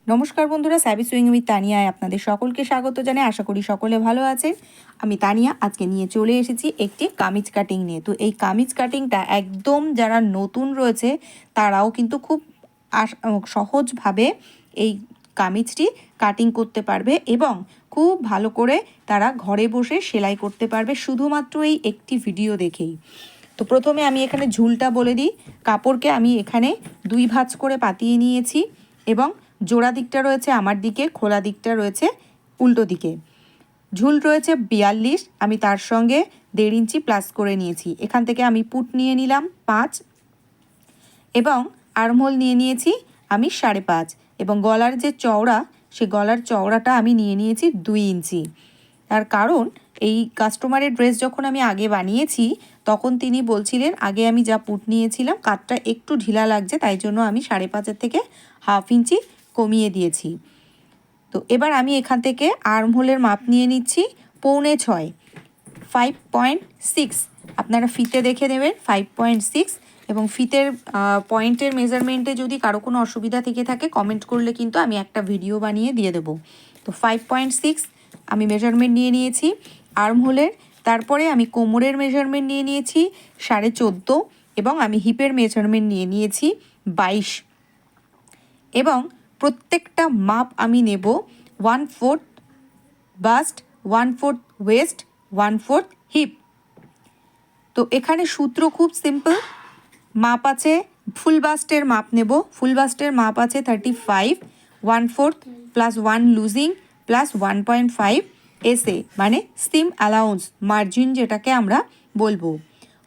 নমস্কার বন্ধুরা, স্যাবি swing with তানিয়ায় আপনাদের সকলকে স্বাগত জানাই। আশা করি সকলে ভালো আছেন। আমি তানিয়া আজকে নিয়ে চলে এসেছি একটি কামিজ কাটিং নিয়ে। তো এই কামিজ কাটিংটা একদম যারা নতুন রয়েছে তারাও কিন্তু খুব সহজভাবে এই কামিজটি কাটিং করতে পারবে এবং খুব ভালো করে তারা ঘরে বসে সেলাই করতে পারবে শুধুমাত্র এই একটি ভিডিও দেখেই। তো প্রথমে আমি এখানে ঝুলটা বলে দিই। কাপড়কে আমি এখানে 2 ভাঁজ করে পাতিয়ে নিয়েছি এবং জোড়া দিকটা রয়েছে আমার দিকে, খোলা দিকটা রয়েছে উল্টো দিকে। ঝুল রয়েছে 42, আমি তার সঙ্গে 1.5 ইঞ্চি প্লাস করে নিয়েছি। এখান থেকে আমি পুট নিয়ে নিলাম 5 এবং আর্মহোল নিয়ে নিয়েছি আমি 5.5 এবং গলার যে চওড়া, সে গলার চওড়াটা আমি নিয়ে নিয়েছি 2 ইঞ্চি। তার কারণ এই কাস্টমারের ড্রেস যখন আমি আগে বানিয়েছি তখন তিনি বলছিলেন আগে আমি যা পুট নিয়েছিলাম কাটটা একটু ঢিলা লাগছে, তাই জন্য আমি 5.5 থেকে 1/2 ইঞ্চি কমিয়ে দিয়েছি। তো এবার আমি এখান থেকে আর্মহোলের মাপ নিয়ে নিচ্ছি 5.25, 5.6। আপনারা ফিতে দেখে নেবেন 5.6 এবং ফিতের পয়েন্টের মেজারমেন্টে যদি কারো কোনো অসুবিধা থেকে থাকে কমেন্ট করলে কিন্তু আমি একটা ভিডিও বানিয়ে দিয়ে দেবো। তো 5.6 আমি মেজারমেন্ট নিয়ে নিয়েছি আর্মহোলের। তারপরে আমি কোমরের মেজারমেন্ট নিয়ে নিয়েছি 14.5 এবং আমি হিপের মেজারমেন্ট নিয়ে নিয়েছি 22 এবং প্রত্যেকটা মাপ আমি নেব 1/4 বাস্ট, 1/4 ওয়েস্ট, 1/4 হিপ। তো এখানে সূত্র খুব সিম্পল। মাপ আছে, ফুল বাস্টের মাপ নেব। ফুল বাস্টের মাপ আছে 35, 1/4 প্লাস 1 লুজিং প্লাস 1.5 এসে, মানে সিম অ্যালাউন্স মার্জিন যেটাকে আমরা বলবো।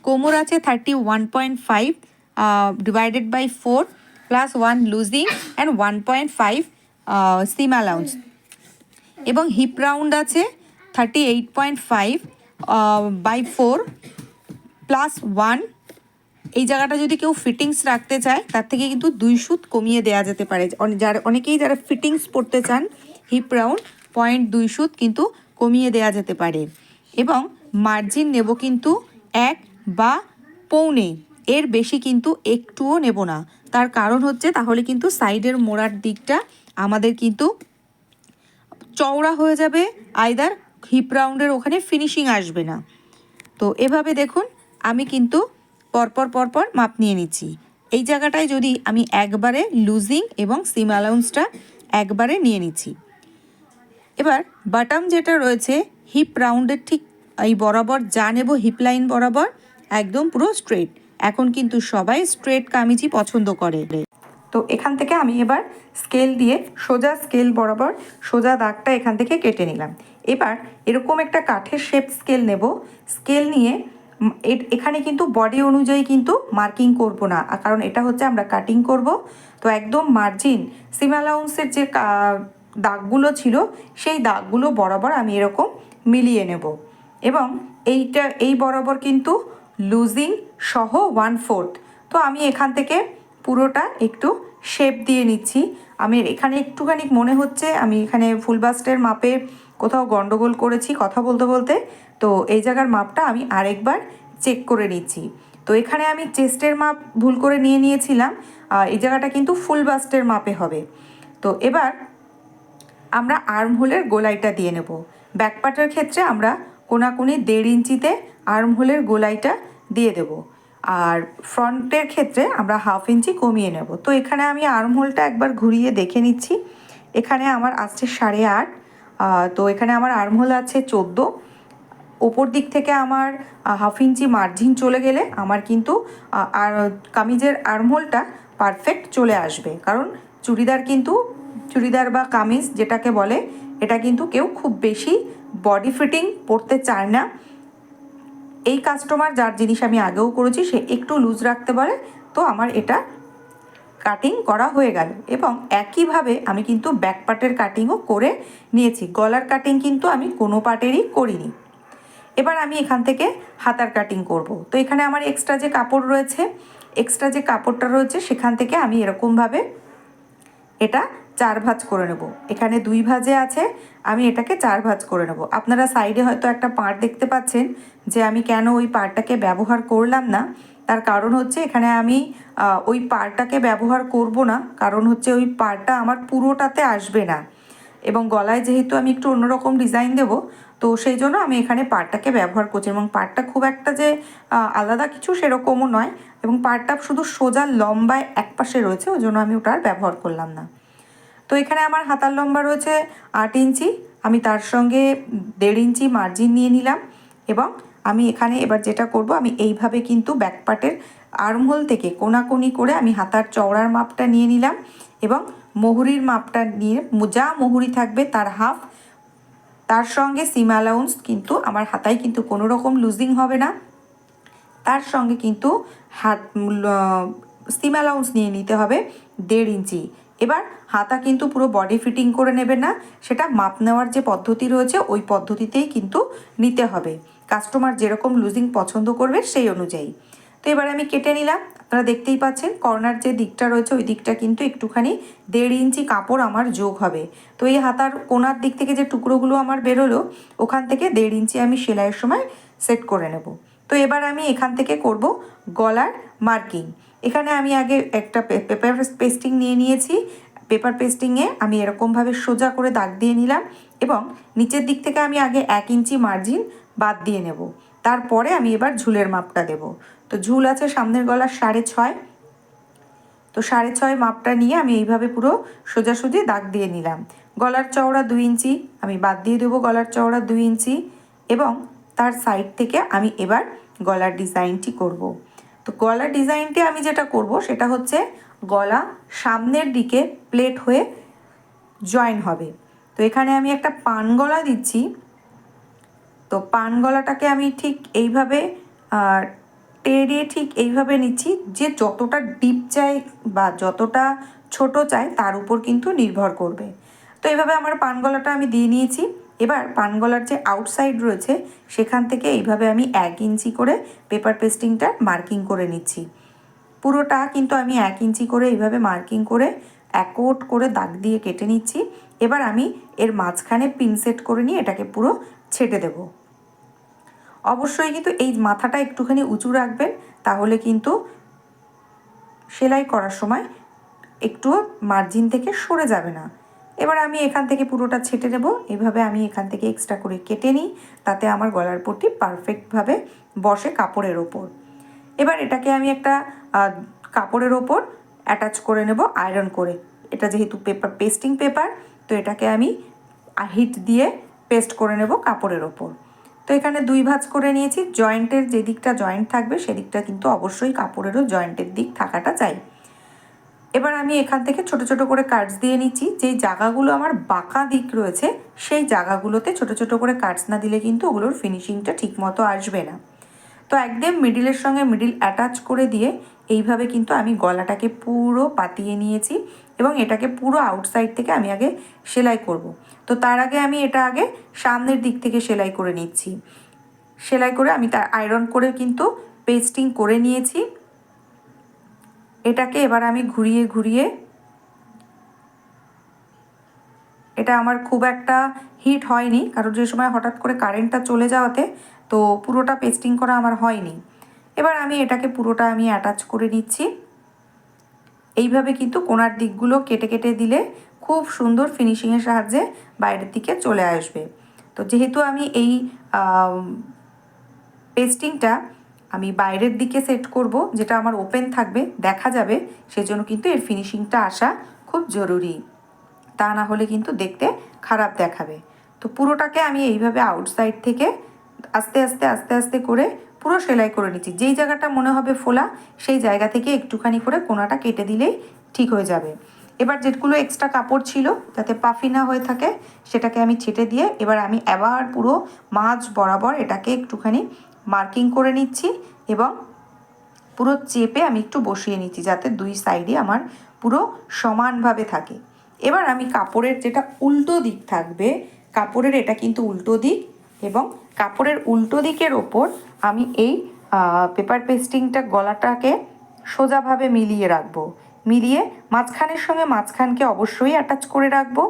কোমর আছে 31.5 divided by 4 plus 1 loosing and 1.5 seam allowance এবং হিপ রাউন্ড আছে 38.5 বাই 4 প্লাস 1। এই জায়গাটা যদি কেউ ফিটিংস রাখতে চায় তার থেকে কিন্তু 2 সুত কমিয়ে দেওয়া যেতে পারে। যারা ফিটিংস পড়তে চান হিপ রাউন্ড 0.2 সুত কিন্তু কমিয়ে দেওয়া যেতে পারে এবং মার্জিন নেব কিন্তু 1 বা 1.25, এর বেশি কিন্তু একটুও নেব না। তার কারণ হচ্ছে তাহলে কিন্তু সাইডের মোড়ার দিকটা আমাদের কিন্তু চওড়া হয়ে যাবে, আইদার হিপ রাউন্ডের ওখানে ফিনিশিং আসবে না। তো এভাবে দেখুন আমি কিন্তু পরপর মাপ নিয়ে নিচ্ছি। এই জায়গাটায় যদি আমি একবারে লুজিং এবং সিম অ্যালাউন্সটা একবারে নিয়ে নিচ্ছি। এবার বাটাম যেটা রয়েছে হিপ রাউন্ডের ঠিক এই বরাবর যা নেব, হিপ লাইন বরাবর একদম পুরো স্ট্রেট। এখন কিন্তু সবাই স্ট্রেট কামিজই পছন্দ করে। তো এখান থেকে আমি এবার স্কেল দিয়ে সোজা স্কেল বরাবর সোজা দাগটা এখান থেকে কেটে নিলাম। এবার এরকম একটা কাঠের শেপ স্কেল নেব। স্কেল নিয়ে এখানে কিন্তু বডি অনুযায়ী কিন্তু মার্কিং করব না, কারণ এটা হচ্ছে আমরা কাটিং করব। তো একদম মার্জিন সিম অ্যালাউন্সের যে দাগগুলো ছিল সেই দাগগুলো বরাবর আমি এরকম মিলিয়ে নেব এবং এই বরাবর কিন্তু লুজিং সহ 1/4। তো আমি এখান থেকে পুরোটা একটু শেপ দিয়ে নিচ্ছি। আমি এখানে একটুখানি মনে হচ্ছে আমি এখানে ফুল বাস্টের মাপে কোথাও গন্ডগোল করেছি কথা বলতে বলতে। তো এই জায়গার মাপটা আমি আরেকবার চেক করে নিচ্ছি। তো এখানে আমি চেস্টের মাপ ভুল করে নিয়ে নিয়েছিলাম, এই জায়গাটা কিন্তু ফুল বাস্টের মাপে হবে। তো এবার আমরা আর্মহোলের গোলাইটা দিয়ে নেব। ব্যাকপার্টের ক্ষেত্রে আমরা কোনাকুনি 1.5 ইঞ্চিতে আর্মহোলের গোলাইটা দিয়ে দেব, আর ফ্রন্টের ক্ষেত্রে আমরা 1/2 ইঞ্চি কমিয়ে নেব। তো এখানে আমি আর্মহোলটা একবার ঘুরিয়ে দেখে নিচ্ছি। এখানে আমার আসছে 8.5, তো এখানে আমার আর্মহোল আছে 14। ওপর দিক থেকে আমার 1/2 ইঞ্চি মার্জিন চলে গেলে আমার কিন্তু আর কামিজের আর্মহোলটা পারফেক্ট চলে আসবে। কারণ চুড়িদার বা কামিজ যেটাকে বলে এটা কিন্তু কেউ খুব বেশি বডি ফিটিং পরতে চায় না। এই কাস্টমার যার জিনিস আমি আগেও করেছি সে একটু লুজ রাখতে পারে। তো আমার এটা কাটিং করা হয়ে গেল এবং একইভাবে আমি কিন্তু ব্যাক পার্টের কাটিংও করে নিয়েছি। গলার কাটিং কিন্তু আমি কোনো পার্টেরই করিনি। এবার আমি এখান থেকে হাতার কাটিং করব। তো এখানে আমার এক্সট্রা যে কাপড়টা রয়েছে সেখান থেকে আমি এরকমভাবে এটা 4 ভাঁজ করে নেব। এখানে 2 ভাঁজে আছে, আমি এটাকে 4 ভাঁজ করে নেব। আপনারা সাইডে হয়তো একটা পাড় দেখতে পাচ্ছেন যে আমি কেন ওই পাড়টাকে ব্যবহার করলাম না, তার কারণ হচ্ছে এখানে আমি ওই পাড়টাকে ব্যবহার করব না, কারণ হচ্ছে ওই পাড়টা আমার পুরোটাতে আসবে না, এবং গলায় যেহেতু আমি একটু অন্যরকম ডিজাইন দেব, তো সেই জন্য আমি এখানে পাড়টাকে ব্যবহার করছি। এবং পাড়টা খুব একটা যে আলাদা কিছু সেরকমও নয়, এবং পাড়টা শুধু সোজা লম্বায় এক পাশে রয়েছে, ওই জন্য আমি ওটার ব্যবহার করলাম না। তো এখানে আমার হাতার লম্বা রয়েছে 8 ইঞ্চি, আমি তার সঙ্গে 1.5 ইঞ্চি মার্জিন নিয়ে নিলাম। এবং আমি এখানে এবার যেটা করব, আমি এইভাবে কিন্তু ব্যাক পার্টের আর্মহোল থেকে কোনাকুনি করে আমি হাতার চওড়ার মাপটা নিয়ে নিলাম, এবং মুহুরির মাপটা নিয়ে যা মুহুরি থাকবে তার হাফ, তার সঙ্গে সিম অ্যালাউন্স, কিন্তু আমার হাতায় কিন্তু কোনো রকম লুজিং হবে না, তার সঙ্গে কিন্তু সিম অ্যালাউন্স নিয়ে নিতে হবে 1.5 ইঞ্চি। এবার হাতা কিন্তু পুরো বডি ফিটিং করে নেবে না, সেটা মাপ নেওয়ার যে পদ্ধতি রয়েছে ওই পদ্ধতিতেই কিন্তু নিতে হবে, কাস্টমার যেরকম লুজিং পছন্দ করবে সেই অনুযায়ী। তো এবার আমি কেটে নিলাম, আপনারা দেখতেই পাচ্ছেন কর্নার যে দিকটা রয়েছে ওই দিকটা কিন্তু একটুখানি 1.5 ইঞ্চি কাপড় আমার যোগ হবে। তো এই হাতার কোনার দিক থেকে যে টুকরোগুলো আমার বেরোলো ওখান থেকে 1.5 ইঞ্চি আমি সেলাইয়ের সময় সেট করে নেব। তো এবার আমি এখান থেকে করব গলার মার্কিং। এখানে আমি আগে একটা পেপার পেস্টিং নিয়ে নিয়েছি, পেপার পেস্টিংয়ে আমি এরকমভাবে সোজা করে দাগ দিয়ে নিলাম, এবং নিচের দিক থেকে আমি আগে 1 ইঞ্চি মার্জিন বাদ দিয়ে নেব। তারপরে আমি এবার ঝুলের মাপটা দেব। তো ঝুল আছে সামনের গলার 6.5, তো 6.5 মাপটা নিয়ে আমি এইভাবে পুরো সোজাসুজি দাগ দিয়ে নিলাম। গলার চওড়া 2 ইঞ্চি আমি বাদ দিয়ে দেবো, গলার চওড়া 2 ইঞ্চি, এবং তার সাইড থেকে আমি এবার গলার ডিজাইনটি করব। তো গলার ডিজাইনটি আমি যেটা করব সেটা হচ্ছে গলা সামনের দিকে প্লেট হয়ে জয়েন হবে। তো এখানে আমি একটা পান গলা দিচ্ছি, তো পান গলাটাকে আমি ঠিক এইভাবে টেনে ঠিক এইভাবে নিচ্ছি, যে যতটা ডিপ চাই বা যতটা ছোট চাই তার উপর কিন্তু নির্ভর করবে। তো এইভাবে আমার পান গলাটা আমি দিয়ে নিয়েছি। এবার পান গলার যে আউটসাইড রয়েছে সেখান থেকে এইভাবে আমি 1 ইঞ্চি করে পেপার পেস্টিংটা মার্কিং করে নিচ্ছি। পুরোটা কিন্তু আমি 1 ইঞ্চি করে এইভাবে মার্কিং করে একোট করে দাগ দিয়ে কেটে নিচ্ছি। এবার আমি এর মাঝখানে পিনসেট করে নিয়ে এটাকে পুরো ছেটে দেব। অবশ্যই কিন্তু এই মাথাটা একটুখানি উঁচু রাখবেন, তাহলে কিন্তু সেলাই করার সময় একটুও মার্জিন থেকে সরে যাবে না। এবার আমি এখান থেকে পুরোটা ছেটে নেব। এভাবে আমি এখান থেকে এক্সট্রা করে কেটে নিই, তাতে আমার গলার পট্টি পারফেক্টভাবে বসে কাপড়ের ওপর। এবার এটাকে আমি একটা কাপড়ের ওপর অ্যাটাচ করে নেব আয়রন করে। এটা যেহেতু পেপার পেস্টিং পেপার, তো এটাকে আমি হিট দিয়ে পেস্ট করে নেব কাপড়ের ওপর। তো এখানে 2 ভাঁজ করে নিয়েছি। জয়েন্টের যে দিকটা জয়েন্ট থাকবে সেদিকটা কিন্তু অবশ্যই কাপড়েরও জয়েন্টের দিক থাকাটা চাই। এবার আমি এখান থেকে ছোট ছোট করে কাটস দিয়ে নিচ্ছি। যেই জায়গাগুলো আমার বাঁকা দিক রয়েছে সেই জায়গাগুলোতে ছোট ছোট করে কাটস না দিলে কিন্তু ওগুলোর ফিনিশিংটা ঠিকমতো আসবে না। তো একদম মিডিলের সঙ্গে মিডিল অ্যাটাচ করে দিয়ে এইভাবে কিন্তু আমি গলাটাকে পুরো পাতিয়ে নিয়েছি, এবং এটাকে পুরো আউটসাইড থেকে আমি আগে সেলাই করব। তো তার আগে আমি এটা আগে সামনের দিক থেকে সেলাই করে নিচ্ছি। সেলাই করে আমি তার আয়রন করে কিন্তু পেস্টিং করে নিয়েছি। এটাকে এবার আমি ঘুরিয়ে ঘুরিয়ে, এটা আমার খুব একটা হিট হয়নি, কারণ যে সময় হঠাৎ করে কারেন্টটা চলে যাওয়াতে তো পুরোটা পেস্টিং করা আমার হয়নি। এবার আমি এটাকে পুরোটা আমি অ্যাটাচ করে নিচ্ছি। এইভাবে কিন্তু কোণার দিকগুলো কেটে কেটে দিলে খুব সুন্দর ফিনিশিংয়ের সাহায্যে বাইরের দিকে চলে আসবে। তো যেহেতু আমি এই পেস্টিংটা আমি বাইরের দিকে সেট করব, যেটা আমার ওপেন থাকবে, দেখা যাবে, সেজন্য কিন্তু এর ফিনিশিংটা আসা খুব জরুরি, তা না হলে কিন্তু দেখতে খারাপ দেখাবে। তো পুরোটাকে আমি এইভাবে আউটসাইড থেকে আস্তে আস্তে আস্তে আস্তে করে পুরো সেলাই করে নিচ্ছি। যেই জায়গাটা মনে হবে ফোলা সেই জায়গা থেকে একটুখানি করে কোণাটা কেটে দিলেই ঠিক হয়ে যাবে। এবার যেগুলো এক্সট্রা কাপড় ছিল যাতে পাফি না হয়ে থাকে সেটাকে আমি ছেটে দিয়ে এবার আমি আবার পুরো মাঝ বরাবর এটাকে একটুখানি মার্কিং করে নিচ্ছি, এবং পুরো চেপে আমি একটু বসিয়ে নিচ্ছি যাতে 2 সাইডে আমার পুরো সমানভাবে থাকে। এবার আমি কাপড়ের যেটা উল্টো দিক থাকবে, কাপড়ের এটা কিন্তু উল্টো দিক, এবং কাপড়ের উল্টো দিকের ওপর আমি এই পেপার পেস্টিংটা গলাটাকে সোজাভাবে মিলিয়ে রাখবো। মিলিয়ে মাঝখানের সঙ্গে মাঝখানকে অবশ্যই অ্যাটাচ করে রাখবো।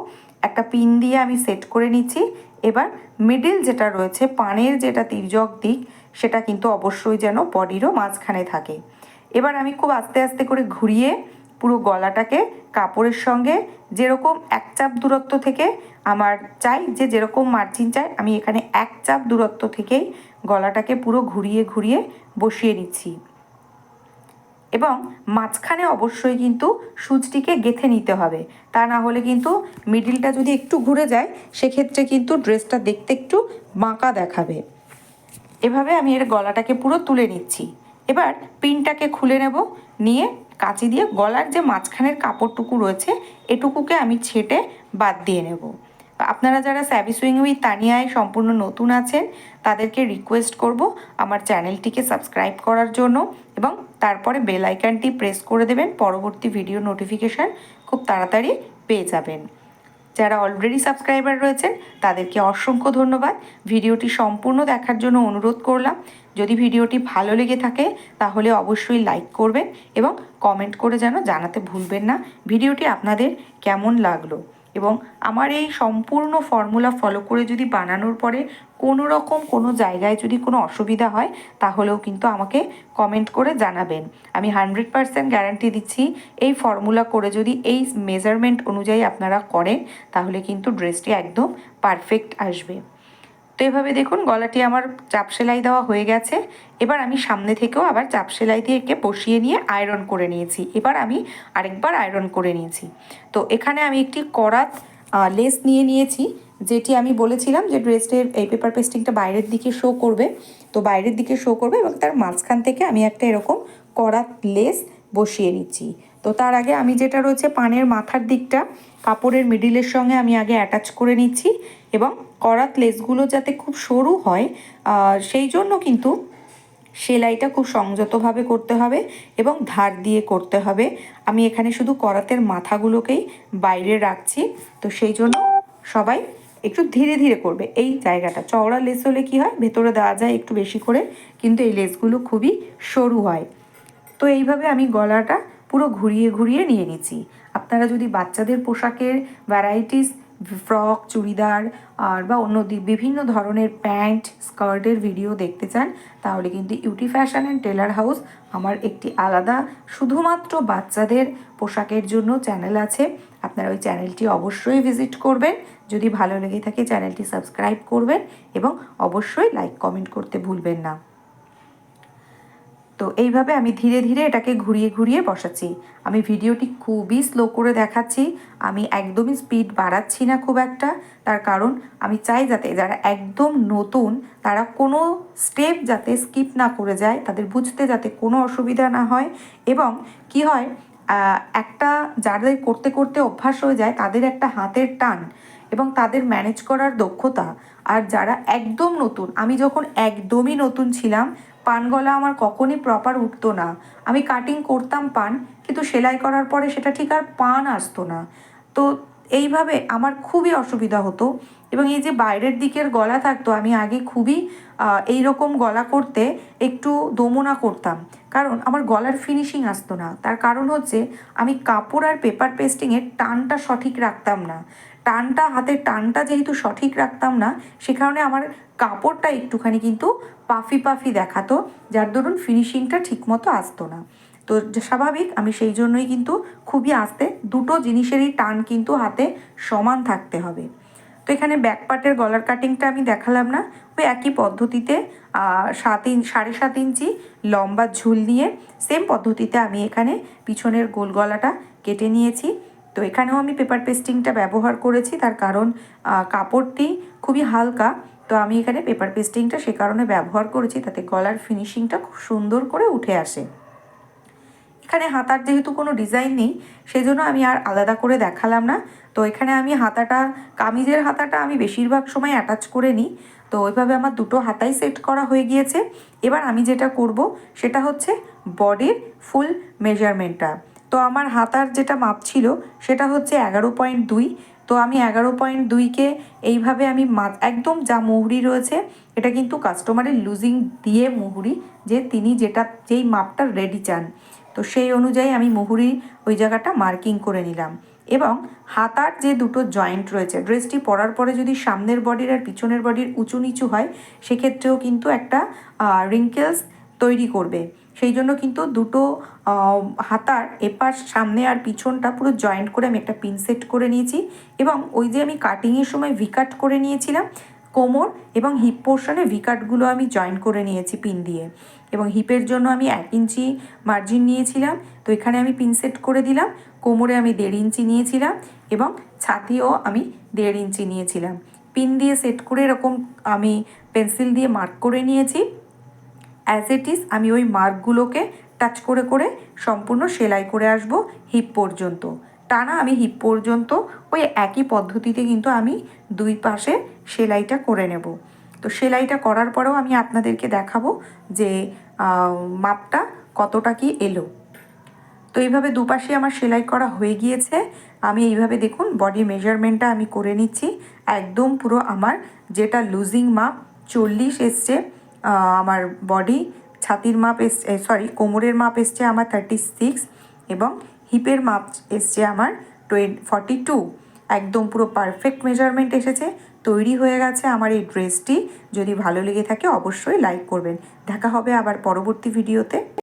একটা পিন দিয়ে আমি সেট করে নিচ্ছি। এবার মিডিল যেটা রয়েছে পানের যেটা তির্যক দিক সেটা কিন্তু অবশ্যই যেন বডিরও মাঝখানে থাকে। এবার আমি খুব আস্তে আস্তে করে ঘুরিয়ে পুরো গলাটাকে কাপড়ের সঙ্গে যেরকম এক চাপ দূরত্ব থেকে আমার চাই, যেরকম মার্জিন চাই, আমি এখানে এক চাপ দূরত্ব থেকেই গলাটাকে পুরো ঘুরিয়ে ঘুরিয়ে বসিয়ে নিচ্ছি। এবং মাঝখানে অবশ্যই কিন্তু সূচটিকে গেঁথে নিতে হবে, তা না হলে কিন্তু মিডিলটা যদি একটু ঘুরে যায় সেক্ষেত্রে কিন্তু ড্রেসটা দেখতে একটু বাঁকা দেখাবে। এভাবে আমি এর গলাটাকে পুরো তুলে নিচ্ছি। এবার পিনটাকে খুলে নেব, নিয়ে কাঁচি দিয়ে গলার যে মাঝখানের কাপড়টুকু রয়েছে এটুকুকে আমি ছেটে বাদ দিয়ে নেব। আপনারা যারা স্যাভি সুইং উইথ তানিয়ায় সম্পূর্ণ নতুন আছেন তাদেরকে রিকোয়েস্ট করব আমার চ্যানেলটিকে সাবস্ক্রাইব করার জন্য, এবং তারপরে বেল আইকনটি প্রেস করে দেবেন, পরবর্তী ভিডিও নোটিফিকেশান খুব তাড়াতাড়ি পেয়ে যাবেন। যারা অলরেডি সাবস্ক্রাইবার রয়েছেন তাদেরকে অসংখ্য ধন্যবাদ। ভিডিওটি সম্পূর্ণ দেখার জন্য অনুরোধ করলাম। যদি ভিডিওটি ভালো লেগে থাকে তাহলে অবশ্যই লাইক করবেন এবং কমেন্ট করে যেন জানাতে ভুলবেন না ভিডিওটি আপনাদের কেমন লাগলো। এবং আমার এই সম্পূর্ণ ফর্মুলা ফলো করে যদি বানানোর পরে কোনো রকম কোনো জায়গায় যদি কোনো অসুবিধা হয় তাহলেও কিন্তু আমাকে কমেন্ট করে জানাবেন। আমি 100% গ্যারান্টি দিচ্ছি এই ফর্মুলা করে যদি এই মেজারমেন্ট অনুযায়ী আপনারা করেন তাহলে কিন্তু ড্রেসটি একদম পারফেক্ট আসবে। তো এভাবে দেখুন গলাটি আমার চাপ সেলাই দেওয়া হয়ে গেছে। এবার আমি সামনে থেকেও আবার চাপ সেলাই দিয়ে একে বসিয়ে নিয়ে আয়রন করে নিয়েছি। এবার আমি আরেকবার আয়রন করে নিয়েছি। তো এখানে আমি একটি করাত লেস নিয়ে নিয়েছি, যেটি আমি বলেছিলাম যে ড্রেসের এই পেপার পেস্টিংটা বাইরের দিকে শো করবে, তো বাইরের দিকে শো করবে এবং তার মাঝখান থেকে আমি একটা এরকম করাত লেস বসিয়ে নিচ্ছি। তো তার আগে আমি যেটা রয়েছে পানের মাথার দিকটা কাপড়ের মিডিলের সঙ্গে আমি আগে অ্যাটাচ করে নিচ্ছি, এবং করাত লেসগুলো যাতে খুব সরু হয় সেই জন্য কিন্তু সেলাইটা খুব সংযতভাবে করতে হবে এবং ধার দিয়ে করতে হবে। আমি এখানে শুধু করাতের মাথাগুলোকেই বাইরে রাখছি, তো সেই জন্য সবাই একটু ধীরে ধীরে করবে। এই জায়গাটা চওড়া লেস হলে কী হয়, ভেতরে দেওয়া যায় একটু বেশি করে, কিন্তু এই লেসগুলো খুবই সরু হয়। তো এইভাবে আমি গলাটা পুরো ঘুরিয়ে ঘুরিয়ে নিয়ে নিচ্ছি। আপনারা যদি বাচ্চাদের পোশাকের ভ্যারাইটিস ফ্রক, চুড়িদার আর বা অন্য বিভিন্ন ধরনের প্যান্ট, স্কার্টের ভিডিও দেখতে চান তাহলে কিন্তু UT fashion and tailor house আমার একটি আলাদা শুধুমাত্র বাচ্চাদের পোশাকের জন্য চ্যানেল আছে। আপনারা ওই চ্যানেলটি অবশ্যই ভিজিট করবেন। যদি ভালো লেগে থাকে চ্যানেলটি সাবস্ক্রাইব করবেন এবং অবশ্যই লাইক কমেন্ট করতে ভুলবেন না। তো এইভাবে আমি ধীরে ধীরে এটাকে ঘুরিয়ে ঘুরিয়ে বসাচ্ছি। আমি ভিডিওটি খুবই স্লো করে দেখাচ্ছি, আমি একদমই স্পিড বাড়াচ্ছি না খুব একটা। তার কারণ আমি চাই যাতে যারা একদম নতুন তারা কোনো স্টেপ যাতে স্কিপ না করে যায়, তাদের বুঝতে যাতে কোনো অসুবিধা না হয়। এবং কি হয়, একটা যাদের করতে করতে অভ্যাস হয়ে যায় তাদের একটা হাতের টান এবং তাদের ম্যানেজ করার দক্ষতা। আর যারা একদম নতুন, আমি যখন একদমই নতুন ছিলাম পান গলা আমার কখনই প্রপার উঠতো না। আমি কাটিং করতাম পান, কিন্তু সেলাই করার পরে সেটা ঠিক আর পান আসতো না। তো এইভাবে আমার খুবই অসুবিধা হতো। এবং এই যে বাইরের দিকের গলা থাকতো, আমি আগে খুবই এই রকম গলা করতে একটু দোমনা করতাম, কারণ আমার গলার ফিনিশিং আসতো না। তার কারণ হচ্ছে আমি কাপড় আর পেপার পেস্টিংয়ের টানটা সঠিক রাখতাম না। হাতের টানটা যেহেতু সঠিক রাখতাম না, সে কারণে আমার কাপড়টা একটুখানি কিন্তু পাফি পাফি দেখাতো, যার দরুন ফিনিশিংটা ঠিকমতো আসতো না। তো স্বাভাবিক, আমি সেই জন্যই কিন্তু খুবই আস্তে, দুটো জিনিসেরই টান কিন্তু হাতে সমান থাকতে হবে। তো এখানে ব্যাক পার্টের গলার কাটিংটা আমি দেখালাম না, ওই একই পদ্ধতিতে 7.5 ইঞ্চি লম্বা ঝুল নিয়ে সেম পদ্ধতিতে আমি এখানে পিছনের গোল গলাটা কেটে নিয়েছি। তো এখানেও আমি পেপার পেস্টিংটা ব্যবহার করেছি, তার কারণ কাপড়টি খুবই হালকা, তো আমি এখানে পেপার পেস্টিংটা সে কারণে ব্যবহার করেছি, তাতে গলার ফিনিশিংটা খুব সুন্দর করে উঠে আসে। এখানে হাতার যেহেতু কোনো ডিজাইন নেই সেজন্য আমি আর আলাদা করে দেখালাম না। তো এখানে আমি হাতাটা, কামিজের হাতাটা আমি বেশিরভাগ সময় অ্যাটাচ করে নিই। তো ওইভাবে আমার দুটো হাতাই সেট করা হয়ে গিয়েছে। এবার আমি যেটা করব সেটা হচ্ছে বডির ফুল মেজারমেন্টটা। তো আমার হাতার যেটা মাপ ছিল সেটা হচ্ছে 11.2। তো আমি 11.2কে এইভাবে আমি একদম যা মুহুরি রয়েছে, এটা কিন্তু কাস্টমারের লুজিং দিয়ে মুহুরি, যে তিনি যেই মাপটা রেডি চান, তো সেই অনুযায়ী আমি মুহুরি ওই জায়গাটা মার্কিং করে নিলাম। এবং হাতার যে দুটো জয়েন্ট রয়েছে, ড্রেসটি পরার পরে যদি সামনের বডির আর পিছনের বডির উঁচু নিচু হয় সেক্ষেত্রেও কিন্তু একটা রিঙ্কেলস তৈরি করবে। সেই জন্য কিন্তু দুটো হাতার এপাশ সামনে আর পিছনটা পুরো জয়েন্ট করে আমি একটা পিন সেট করে নিয়েছি। এবং ওই যে আমি কাটিংয়ের সময় ভিকাট করে নিয়েছিলাম কোমর এবং হিপ পোর্শনে ভিকাটগুলো আমি জয়েন করে নিয়েছি পিন দিয়ে। এবং হিপের জন্য আমি 1 ইঞ্চি মার্জিন নিয়েছিলাম, তো এখানে আমি পিন সেট করে দিলাম। কোমরে আমি 1.5 ইঞ্চি নিয়েছিলাম এবং ছাতিও আমি 1.5 ইঞ্চি নিয়েছিলাম। পিন দিয়ে সেট করে এরকম আমি পেন্সিল দিয়ে মার্ক করে নিয়েছি। অ্যাজ ইট ইজ আমি ওই মার্কগুলোকে টাচ করে করে সম্পূর্ণ সেলাই করে আসব হিপ পর্যন্ত। টানা আমি হিপ পর্যন্ত ওই একই পদ্ধতিতে কিন্তু আমি দুই পাশে সেলাইটা করে নেব। তো সেলাইটা করার পরেও আমি আপনাদেরকে দেখাবো যে মাপটা কতটা কি এলো। তো এইভাবে দুপাশে আমার সেলাই করা হয়ে গিয়েছে। আমি এইভাবে দেখুন বডি মেজারমেন্টটা আমি করে নিচ্ছি। একদম পুরো আমার যেটা লুজিং মাপ 40 এসছে, আমার বডি ছাতির মাপ এসছে, সরি কোমরের মাপ এসছে আমার 36 এবং হিপের মাপ এসছে আমার 42। একদম পুরো পারফেক্ট মেজারমেন্ট এসেছে। তৈরি হয়ে গেছে আমার এই ড্রেসটি। যদি ভালো লেগে থাকে অবশ্যই লাইক করবেন। দেখা হবে আবার পরবর্তী ভিডিওতে।